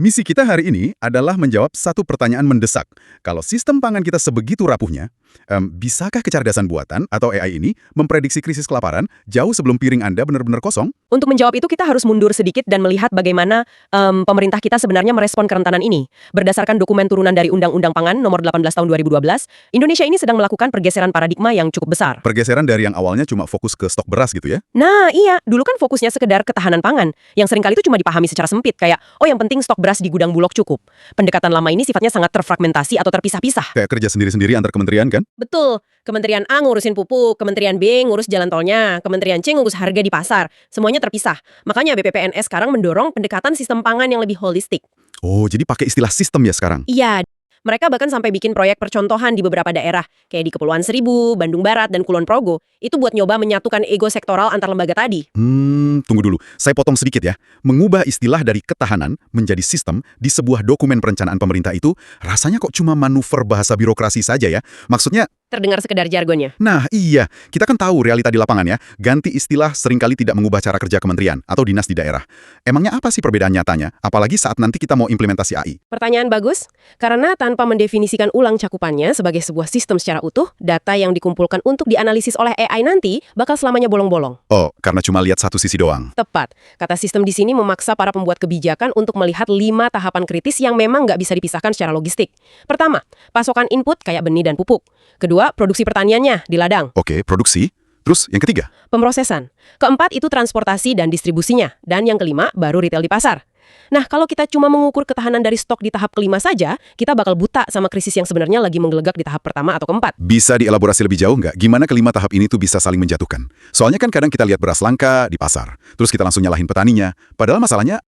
Misi kita hari ini adalah menjawab satu pertanyaan mendesak. Kalau sistem pangan kita sebegitu rapuhnya, bisakah kecerdasan buatan atau AI ini memprediksi krisis kelaparan jauh sebelum piring Anda benar-benar kosong? Untuk menjawab itu kita harus mundur sedikit dan melihat bagaimana pemerintah kita sebenarnya merespon kerentanan ini. Berdasarkan dokumen turunan dari Undang-Undang Pangan Nomor 18 Tahun 2012, Indonesia ini sedang melakukan pergeseran paradigma yang cukup besar. Pergeseran dari yang awalnya cuma fokus ke stok beras gitu ya? Nah iya, dulu kan fokusnya sekedar ketahanan pangan, yang seringkali itu cuma dipahami secara sempit, kayak, oh yang penting stok beras di gudang Bulog cukup. Pendekatan lama ini sifatnya sangat terfragmentasi atau terpisah-pisah. Kayak kerja sendiri-sendiri antar kementerian kan? Betul, Kementerian A ngurusin pupuk, Kementerian B ngurus jalan tolnya, Kementerian C ngurus harga di pasar. Semuanya terpisah. Makanya BPPNS sekarang mendorong pendekatan sistem pangan yang lebih holistik. Oh, jadi pakai istilah sistem ya sekarang? Iya, mereka bahkan sampai bikin proyek percontohan di beberapa daerah, kayak di Kepulauan Seribu, Bandung Barat, dan Kulon Progo. Itu buat nyoba menyatukan ego sektoral antar lembaga tadi. Tunggu dulu. Saya potong sedikit ya. Mengubah istilah dari ketahanan menjadi sistem di sebuah dokumen perencanaan pemerintah itu rasanya kok cuma manuver bahasa birokrasi saja ya. Maksudnya, Terdengar sekedar jargonnya. nah iya, kita kan tahu realita di lapangan ya. Ganti istilah seringkali tidak mengubah cara kerja kementerian atau dinas di daerah. Emangnya apa sih perbedaan nyatanya? Apalagi saat nanti kita mau implementasi AI. Pertanyaan bagus, karena tanpa mendefinisikan ulang cakupannya sebagai sebuah sistem secara utuh, data yang dikumpulkan untuk dianalisis oleh AI nanti bakal selamanya bolong-bolong. Oh, karena cuma lihat satu sisi doang. Tepat, kata sistem di sini memaksa para pembuat kebijakan untuk melihat 5 tahapan kritis yang memang nggak bisa dipisahkan secara logistik. Pertama, pasokan input kayak benih dan pupuk. Kedua, produksi pertaniannya di ladang. Oke, produksi. Terus yang ketiga? Pemrosesan. Keempat itu transportasi dan distribusinya. Dan yang kelima baru retail di pasar. Nah, kalau kita cuma mengukur ketahanan dari stok di tahap kelima saja, kita bakal buta sama krisis yang sebenarnya lagi menggelegak di tahap pertama atau keempat. Bisa dielaborasi lebih jauh nggak? Gimana kelima tahap ini tuh bisa saling menjatuhkan? Soalnya kan kadang kita lihat beras langka di pasar, terus kita langsung nyalahin petaninya. Padahal masalahnya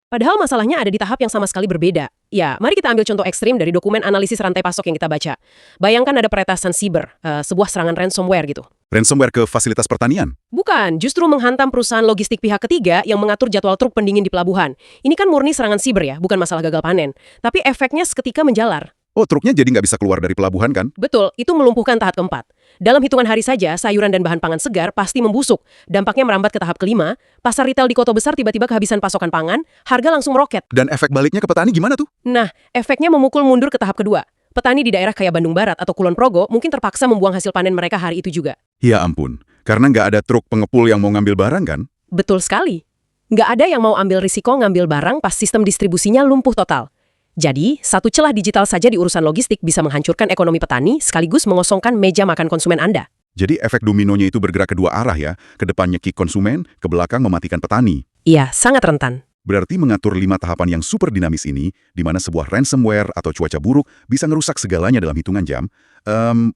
ada di tahap yang sama sekali berbeda. Ya, mari kita ambil contoh ekstrim dari dokumen analisis rantai pasok yang kita baca. Bayangkan ada peretasan siber, sebuah serangan ransomware gitu. ransomware ke fasilitas pertanian. Bukan, justru menghantam perusahaan logistik pihak ketiga yang mengatur jadwal truk pendingin di pelabuhan. Ini kan murni serangan siber ya, bukan masalah gagal panen. Tapi efeknya seketika menjalar. Oh, truknya jadi nggak bisa keluar dari pelabuhan kan? Betul, itu melumpuhkan tahap keempat. Dalam hitungan hari saja, sayuran dan bahan pangan segar pasti membusuk. Dampaknya merambat ke tahap kelima, pasar retail di kota besar tiba-tiba kehabisan pasokan pangan, harga langsung meroket. Dan efek baliknya ke petani gimana tuh? Nah, efeknya memukul mundur ke tahap kedua. Petani di daerah kayak Bandung Barat atau Kulon Progo mungkin terpaksa membuang hasil panen mereka hari itu juga. Ya ampun, karena nggak ada truk pengepul yang mau ngambil barang kan? Betul sekali. Nggak ada yang mau ambil risiko ngambil barang pas sistem distribusinya lumpuh total. Jadi, satu celah digital saja di urusan logistik bisa menghancurkan ekonomi petani sekaligus mengosongkan meja makan konsumen Anda. Jadi efek dominonya itu bergerak ke dua arah ya, ke depan nyekik konsumen, ke belakang mematikan petani. Iya, sangat rentan. Berarti mengatur 5 tahapan yang super dinamis ini, di mana sebuah ransomware atau cuaca buruk bisa ngerusak segalanya dalam hitungan jam,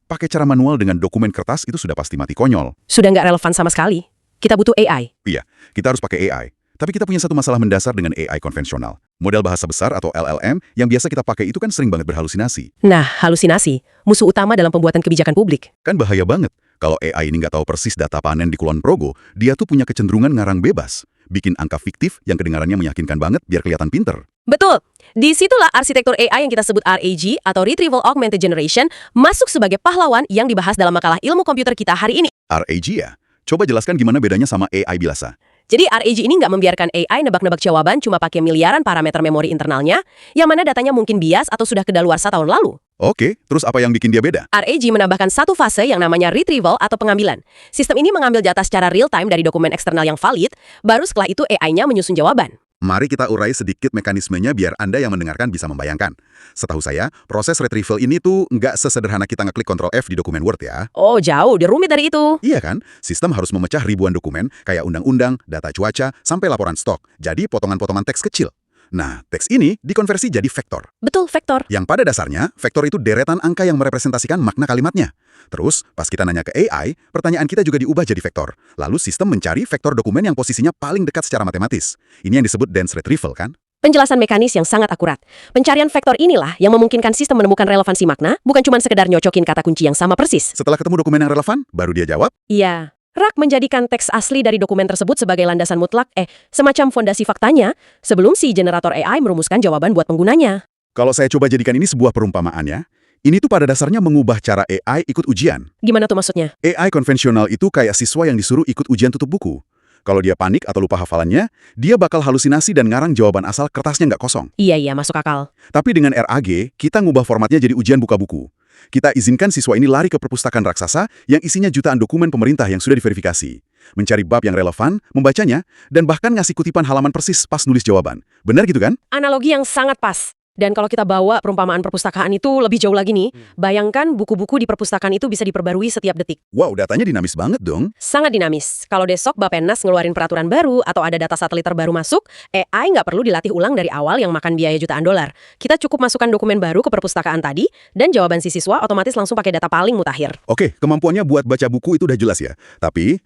pakai cara manual dengan dokumen kertas itu sudah pasti mati konyol. Sudah nggak relevan sama sekali. Kita butuh AI. Iya, kita harus pakai AI. Tapi kita punya satu masalah mendasar dengan AI konvensional. Model bahasa besar atau LLM yang biasa kita pakai itu kan sering banget berhalusinasi. Nah, halusinasi, musuh utama dalam pembuatan kebijakan publik. Kan bahaya banget. Kalau AI ini nggak tahu persis data panen di Kulon Progo, dia tuh punya kecenderungan ngarang bebas. Bikin angka fiktif yang kedengarannya meyakinkan banget biar kelihatan pinter. Betul. Disitulah arsitektur AI yang kita sebut RAG atau Retrieval Augmented Generation masuk sebagai pahlawan yang dibahas dalam makalah ilmu komputer kita hari ini. RAG ya? Coba jelaskan gimana bedanya sama AI biasa. Jadi RAG ini nggak membiarkan AI nebak-nebak jawaban cuma pakai miliaran parameter memori internalnya, yang mana datanya mungkin bias atau sudah kedaluarsa tahun lalu. Oke, terus apa yang bikin dia beda? RAG menambahkan satu fase yang namanya retrieval atau pengambilan. Sistem ini mengambil data secara real-time dari dokumen eksternal yang valid, baru setelah itu AI-nya menyusun jawaban. Mari kita urai sedikit mekanismenya biar Anda yang mendengarkan bisa membayangkan. Setahu saya, proses retrieval ini tuh nggak sesederhana kita ngeklik Ctrl F di dokumen Word ya. Oh, jauh, dia rumit dari itu. Iya kan? Sistem harus memecah ribuan dokumen, kayak undang-undang, data cuaca, sampai laporan stok. Jadi potongan-potongan teks kecil. Nah, teks ini dikonversi jadi vektor. Betul, vektor. Yang pada dasarnya, vektor itu deretan angka yang merepresentasikan makna kalimatnya. Terus, pas kita nanya ke AI, pertanyaan kita juga diubah jadi vektor. Lalu sistem mencari vektor dokumen yang posisinya paling dekat secara matematis. Ini yang disebut dense retrieval kan? Penjelasan mekanis yang sangat akurat. Pencarian vektor inilah yang memungkinkan sistem menemukan relevansi makna, bukan cuma sekedar nyocokin kata kunci yang sama persis. Setelah ketemu dokumen yang relevan, baru dia jawab. Iya. RAG menjadikan teks asli dari dokumen tersebut sebagai landasan mutlak, semacam fondasi faktanya, sebelum si generator AI merumuskan jawaban buat penggunanya. Kalau saya coba jadikan ini sebuah perumpamaan ya, ini tuh pada dasarnya mengubah cara AI ikut ujian. Gimana tuh maksudnya? AI konvensional itu kayak siswa yang disuruh ikut ujian tutup buku. Kalau dia panik atau lupa hafalannya, dia bakal halusinasi dan ngarang jawaban asal kertasnya nggak kosong. Iya, masuk akal. Tapi dengan RAG, kita ngubah formatnya jadi ujian buka buku. Kita izinkan siswa ini lari ke perpustakaan raksasa yang isinya jutaan dokumen pemerintah yang sudah diverifikasi. Mencari bab yang relevan, membacanya, dan bahkan ngasih kutipan halaman persis pas nulis jawaban. Benar gitu kan? Analogi yang sangat pas. Dan kalau kita bawa perumpamaan perpustakaan itu lebih jauh lagi nih, bayangkan buku-buku di perpustakaan itu bisa diperbarui setiap detik. Wow, datanya dinamis banget dong. Sangat dinamis. Kalau besok Bappenas ngeluarin peraturan baru atau ada data satelit terbaru masuk, AI nggak perlu dilatih ulang dari awal yang makan biaya jutaan dolar. Kita cukup masukkan dokumen baru ke perpustakaan tadi, dan jawaban si siswa otomatis langsung pakai data paling mutakhir. Oke, kemampuannya buat baca buku itu udah jelas ya. Tapi,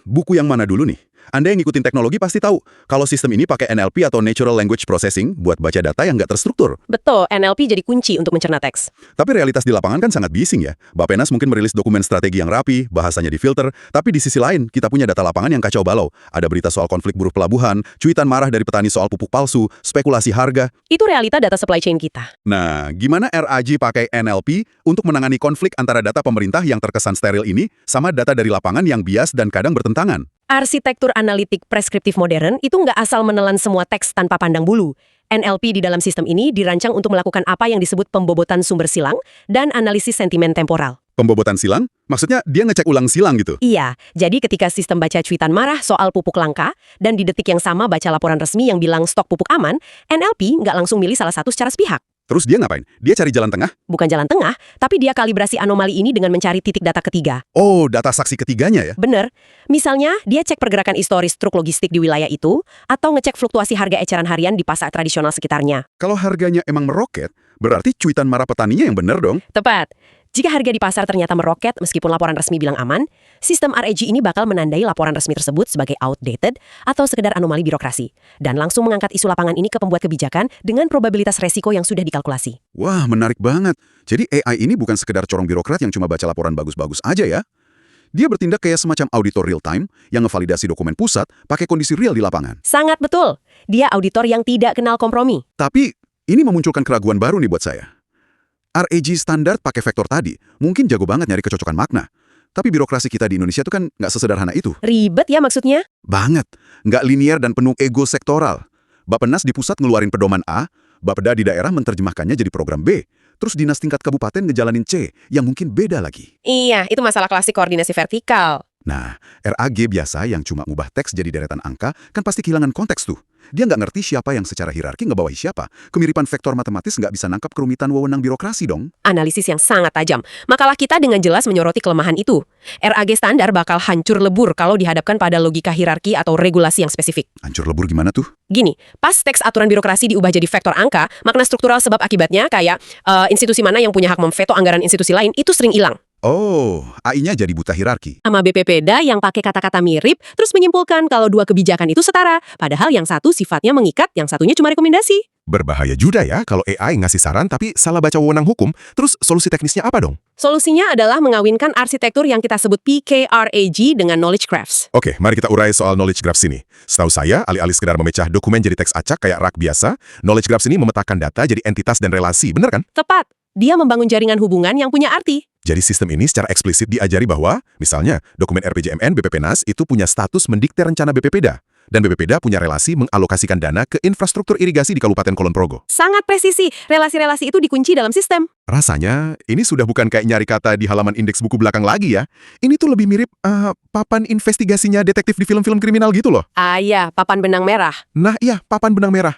buku yang mana dulu nih? Anda yang ngikutin teknologi pasti tahu kalau sistem ini pakai NLP atau Natural Language Processing buat baca data yang nggak terstruktur. Betul, NLP jadi kunci untuk mencerna teks. Tapi realitas di lapangan kan sangat bising ya. Bappenas mungkin merilis dokumen strategi yang rapi, bahasanya difilter, tapi di sisi lain kita punya data lapangan yang kacau balau. Ada berita soal konflik buruh pelabuhan, cuitan marah dari petani soal pupuk palsu, spekulasi harga. Itu realita data supply chain kita. Nah, gimana RAG pakai NLP untuk menangani konflik antara data pemerintah yang terkesan steril ini sama data dari lapangan yang bias dan kadang bertentangan? Arsitektur analitik preskriptif modern itu nggak asal menelan semua teks tanpa pandang bulu. NLP di dalam sistem ini dirancang untuk melakukan apa yang disebut pembobotan sumber silang dan analisis sentimen temporal. Pembobotan silang? Maksudnya dia ngecek ulang silang gitu? Iya, jadi ketika sistem baca cuitan marah soal pupuk langka, dan di detik yang sama baca laporan resmi yang bilang stok pupuk aman, NLP nggak langsung milih salah satu secara sepihak. Terus dia ngapain? Dia cari jalan tengah? Bukan jalan tengah, tapi dia kalibrasi anomali ini dengan mencari titik data ketiga. Oh, data saksi ketiganya ya? Bener. Misalnya, dia cek pergerakan historis truk logistik di wilayah itu, atau ngecek fluktuasi harga eceran harian di pasar tradisional sekitarnya. Kalau harganya emang meroket, berarti cuitan marah petaninya yang bener dong? Tepat. Jika harga di pasar ternyata meroket meskipun laporan resmi bilang aman, sistem RAG ini bakal menandai laporan resmi tersebut sebagai outdated atau sekedar anomali birokrasi, dan langsung mengangkat isu lapangan ini ke pembuat kebijakan dengan probabilitas resiko yang sudah dikalkulasi. Wah, menarik banget. Jadi AI ini bukan sekedar corong birokrat yang cuma baca laporan bagus-bagus aja ya? Dia bertindak kayak semacam auditor real time yang ngevalidasi dokumen pusat pakai kondisi real di lapangan. Sangat betul. Dia auditor yang tidak kenal kompromi. Tapi ini memunculkan keraguan baru nih buat saya. RAG standar pakai vektor tadi mungkin jago banget nyari kecocokan makna. Tapi birokrasi kita di Indonesia itu kan nggak sesederhana itu. Ribet ya maksudnya? Banget. Nggak linear dan penuh ego sektoral. Bappenas di pusat ngeluarin pedoman A, Bapeda di daerah menerjemahkannya jadi program B. Terus dinas tingkat kabupaten ngejalanin C, yang mungkin beda lagi. Iya, itu masalah klasik koordinasi vertikal. Nah, RAG biasa yang cuma ngubah teks jadi deretan angka kan pasti kehilangan konteks tuh. Dia nggak ngerti siapa yang secara hierarki ngebawahi siapa. Kemiripan vektor matematis nggak bisa nangkap kerumitan wewenang birokrasi dong. Analisis yang sangat tajam. Makalah kita dengan jelas menyoroti kelemahan itu. RAG standar bakal hancur lebur kalau dihadapkan pada logika hierarki atau regulasi yang spesifik. Hancur lebur gimana tuh? Gini, pas teks aturan birokrasi diubah jadi vektor angka, makna struktural sebab akibatnya kayak institusi mana yang punya hak memveto anggaran institusi lain itu sering hilang. Oh, AI-nya jadi buta hierarki. Sama BPPDA yang pakai kata-kata mirip, terus menyimpulkan kalau dua kebijakan itu setara. Padahal yang satu sifatnya mengikat, yang satunya cuma rekomendasi. Berbahaya juga ya kalau AI ngasih saran tapi salah baca wewenang hukum, terus solusi teknisnya apa dong? Solusinya adalah mengawinkan arsitektur yang kita sebut PKRAG dengan knowledge graphs. Oke, mari kita urai soal knowledge graphs ini. Setahu saya, alih-alih sekedar memecah dokumen jadi teks acak kayak rak biasa, knowledge graphs ini memetakan data jadi entitas dan relasi, bener kan? Tepat. Dia membangun jaringan hubungan yang punya arti. Jadi sistem ini secara eksplisit diajari bahwa, misalnya, dokumen RPJMN BPPNAS itu punya status mendikte rencana BPPDA. Dan BPPDA punya relasi mengalokasikan dana ke infrastruktur irigasi di Kabupaten Kulon Progo. Sangat presisi. Relasi-relasi itu dikunci dalam sistem. Rasanya, ini sudah bukan kayak nyari kata di halaman indeks buku belakang lagi ya. Ini tuh lebih mirip papan investigasinya detektif di film-film kriminal gitu loh. Ah iya, papan benang merah. Nah iya, papan benang merah.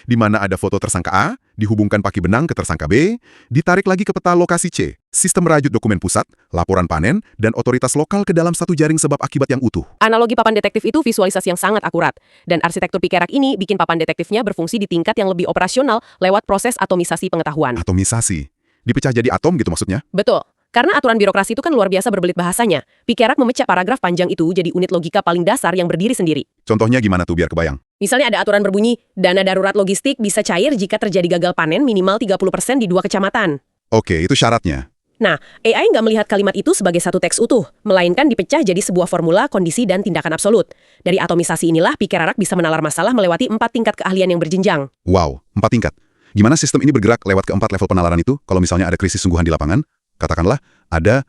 Di mana ada foto tersangka A, dihubungkan pakai benang ke tersangka B, ditarik lagi ke peta lokasi C, sistem merajut dokumen pusat, laporan panen, dan otoritas lokal ke dalam satu jaring sebab akibat yang utuh. Analogi papan detektif itu visualisasi yang sangat akurat. Dan arsitektur PKRAG ini bikin papan detektifnya berfungsi di tingkat yang lebih operasional lewat proses atomisasi pengetahuan. Atomisasi. Dipecah jadi atom gitu maksudnya? Betul. Karena aturan birokrasi itu kan luar biasa berbelit bahasanya. PKRAG memecah paragraf panjang itu jadi unit logika paling dasar yang berdiri sendiri. Contohnya gimana tuh biar kebayang? Misalnya ada aturan berbunyi, dana darurat logistik bisa cair jika terjadi gagal panen minimal 30% di 2 kecamatan. Oke, itu syaratnya. Nah, AI nggak melihat kalimat itu sebagai satu teks utuh, melainkan dipecah jadi sebuah formula, kondisi, dan tindakan absolut. Dari atomisasi inilah, PKRAG bisa menalar masalah melewati 4 tingkat keahlian yang berjenjang. Wow, 4 tingkat. Gimana sistem ini bergerak lewat ke 4 level penalaran itu kalau misalnya ada krisis sungguhan di lapangan? Katakanlah ada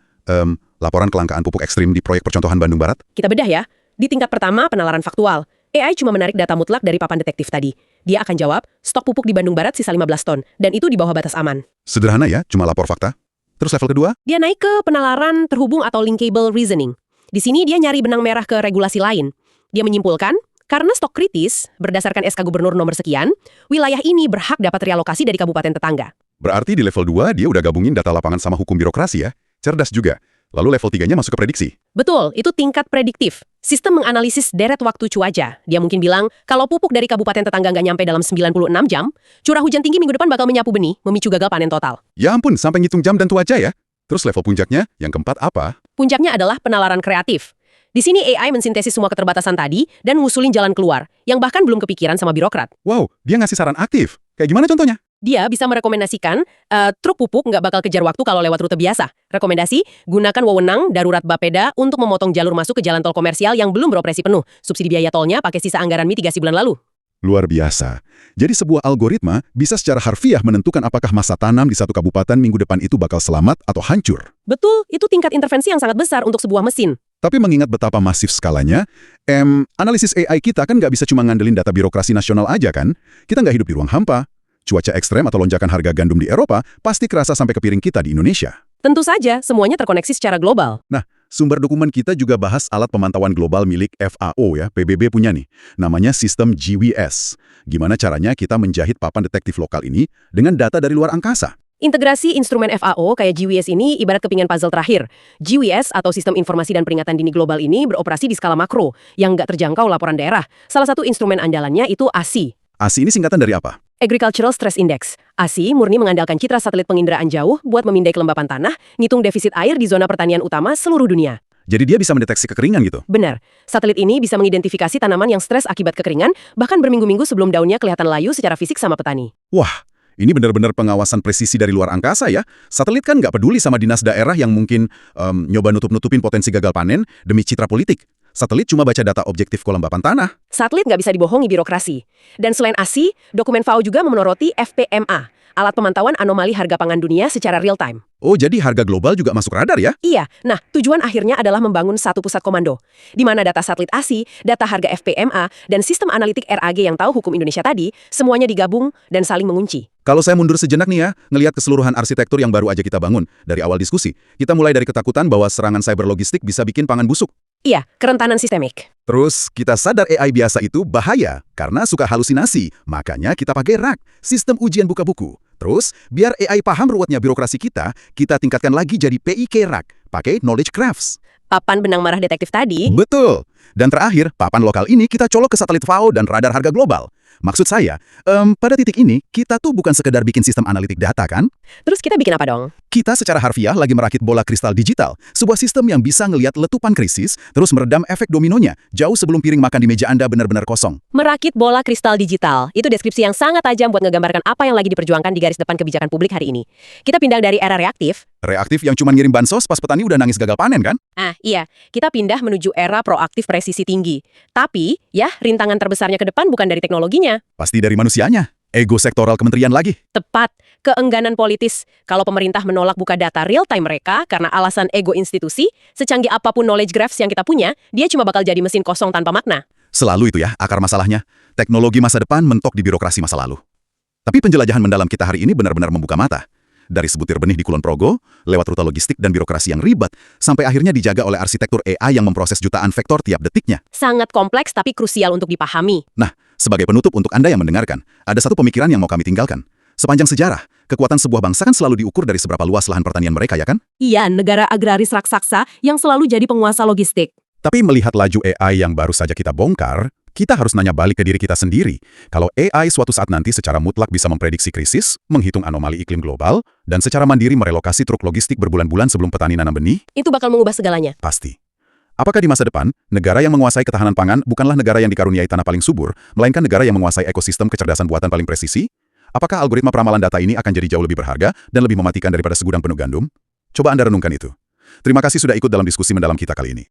laporan kelangkaan pupuk ekstrim di proyek percontohan Bandung Barat. Kita bedah ya. Di tingkat pertama, penalaran faktual. AI cuma menarik data mutlak dari papan detektif tadi. Dia akan jawab, stok pupuk di Bandung Barat sisa 15 ton, dan itu di bawah batas aman. Sederhana ya, cuma lapor fakta. Terus level kedua? Dia naik ke penalaran terhubung atau linkable reasoning. Di sini dia nyari benang merah ke regulasi lain. Dia menyimpulkan, karena stok kritis, berdasarkan SK Gubernur nomor sekian, wilayah ini berhak dapat realokasi dari kabupaten tetangga. Berarti di level 2 dia udah gabungin data lapangan sama hukum birokrasi ya. Cerdas juga. Lalu level 3-nya masuk ke prediksi. Betul, itu tingkat prediktif. Sistem menganalisis deret waktu cuaca. Dia mungkin bilang, kalau pupuk dari kabupaten tetangga nggak nyampe dalam 96 jam, curah hujan tinggi minggu depan bakal menyapu benih, memicu gagal panen total. Ya ampun, sampai ngitung jam dan cuaca ya. Terus level puncaknya, yang keempat apa? Puncaknya adalah penalaran kreatif. Di sini AI mensintesis semua keterbatasan tadi dan ngusulin jalan keluar, yang bahkan belum kepikiran sama birokrat. Wow, dia ngasih saran aktif. Kayak gimana contohnya? Dia bisa merekomendasikan, truk pupuk nggak bakal kejar waktu kalau lewat rute biasa. Rekomendasi, gunakan wewenang darurat Bapeda untuk memotong jalur masuk ke jalan tol komersial yang belum beroperasi penuh. Subsidi biaya tolnya pakai sisa anggaran mitigasi bulan lalu. Luar biasa. Jadi sebuah algoritma bisa secara harfiah menentukan apakah masa tanam di satu kabupaten minggu depan itu bakal selamat atau hancur. Betul, itu tingkat intervensi yang sangat besar untuk sebuah mesin. Tapi mengingat betapa masif skalanya, analisis AI kita kan nggak bisa cuma ngandelin data birokrasi nasional aja kan? Kita nggak hidup di ruang hampa. Cuaca ekstrem atau lonjakan harga gandum di Eropa pasti kerasa sampai ke piring kita di Indonesia. Tentu saja, semuanya terkoneksi secara global. Nah, sumber dokumen kita juga bahas alat pemantauan global milik FAO ya, PBB punya nih. Namanya sistem GWS. Gimana caranya kita menjahit papan detektif lokal ini dengan data dari luar angkasa? Integrasi instrumen FAO kayak GWS ini ibarat kepingan puzzle terakhir. GWS atau Sistem Informasi dan Peringatan Dini Global ini beroperasi di skala makro yang nggak terjangkau laporan daerah. Salah satu instrumen andalannya itu ASI. ASI ini singkatan dari apa? Agricultural Stress Index. ASI murni mengandalkan citra satelit penginderaan jauh buat memindai kelembapan tanah, ngitung defisit air di zona pertanian utama seluruh dunia. Jadi dia bisa mendeteksi kekeringan gitu? Benar. Satelit ini bisa mengidentifikasi tanaman yang stres akibat kekeringan, bahkan berminggu-minggu sebelum daunnya kelihatan layu secara fisik sama petani. Wah, ini benar-benar pengawasan presisi dari luar angkasa ya. Satelit kan nggak peduli sama dinas daerah yang mungkin nyoba nutup-nutupin potensi gagal panen demi citra politik. Satelit cuma baca data objektif kelembapan tanah. Satelit nggak bisa dibohongi birokrasi. Dan selain ASI, dokumen FAO juga memenyoroti FPMA, alat pemantauan anomali harga pangan dunia secara real time. Oh, jadi harga global juga masuk radar ya? Iya, nah tujuan akhirnya adalah membangun satu pusat komando, di mana data satelit ASI, data harga FPMA, dan sistem analitik RAG yang tahu hukum Indonesia tadi, semuanya digabung dan saling mengunci. Kalau saya mundur sejenak nih ya, ngelihat keseluruhan arsitektur yang baru aja kita bangun, dari awal diskusi, kita mulai dari ketakutan bahwa serangan cyber logistik bisa bikin pangan busuk. Iya, kerentanan sistemik. Terus, kita sadar AI biasa itu bahaya karena suka halusinasi. Makanya kita pakai RAG, sistem ujian buka buku. Terus, biar AI paham ruwetnya birokrasi kita tingkatkan lagi jadi PIK RAG, pakai Knowledge Graphs. Papan benang merah detektif tadi. Betul. Dan terakhir, papan lokal ini kita colok ke satelit FAO dan radar harga global. Maksud saya, pada titik ini, kita tuh bukan sekedar bikin sistem analitik data kan? Terus kita bikin apa dong? Kita secara harfiah lagi merakit bola kristal digital, sebuah sistem yang bisa ngelihat letupan krisis, terus meredam efek dominonya, jauh sebelum piring makan di meja Anda benar-benar kosong. Merakit bola kristal digital. Itu deskripsi yang sangat tajam buat ngegambarkan apa yang lagi diperjuangkan di garis depan kebijakan publik hari ini. Kita pindah dari era reaktif. Reaktif yang cuma ngirim bansos pas petani udah nangis gagal panen kan? Iya. Kita pindah menuju era proaktif presisi tinggi. Tapi, ya, rintangan terbesarnya ke depan bukan dari teknologinya. Pasti dari manusianya. Ego sektoral kementerian lagi. Tepat, keengganan politis. Kalau pemerintah menolak buka data real-time mereka karena alasan ego institusi, secanggih apapun knowledge graphs yang kita punya, dia cuma bakal jadi mesin kosong tanpa makna. Selalu itu ya, akar masalahnya. Teknologi masa depan mentok di birokrasi masa lalu. Tapi penjelajahan mendalam kita hari ini benar-benar membuka mata. Dari sebutir benih di Kulon Progo, lewat rute logistik dan birokrasi yang ribet, sampai akhirnya dijaga oleh arsitektur AI yang memproses jutaan vektor tiap detiknya. Sangat kompleks tapi krusial untuk dipahami. Nah, sebagai penutup untuk Anda yang mendengarkan, ada satu pemikiran yang mau kami tinggalkan. Sepanjang sejarah, kekuatan sebuah bangsa kan selalu diukur dari seberapa luas lahan pertanian mereka, ya kan? Iya, negara agraris raksasa yang selalu jadi penguasa logistik. Tapi melihat laju AI yang baru saja kita bongkar, kita harus nanya balik ke diri kita sendiri. Kalau AI suatu saat nanti secara mutlak bisa memprediksi krisis, menghitung anomali iklim global, dan secara mandiri merelokasi truk logistik berbulan-bulan sebelum petani nanam benih, itu bakal mengubah segalanya. pasti. Apakah di masa depan, negara yang menguasai ketahanan pangan bukanlah negara yang dikaruniai tanah paling subur, melainkan negara yang menguasai ekosistem kecerdasan buatan paling presisi? Apakah algoritma peramalan data ini akan jadi jauh lebih berharga dan lebih mematikan daripada segudang penuh gandum? Coba Anda renungkan itu. Terima kasih sudah ikut dalam diskusi mendalam kita kali ini.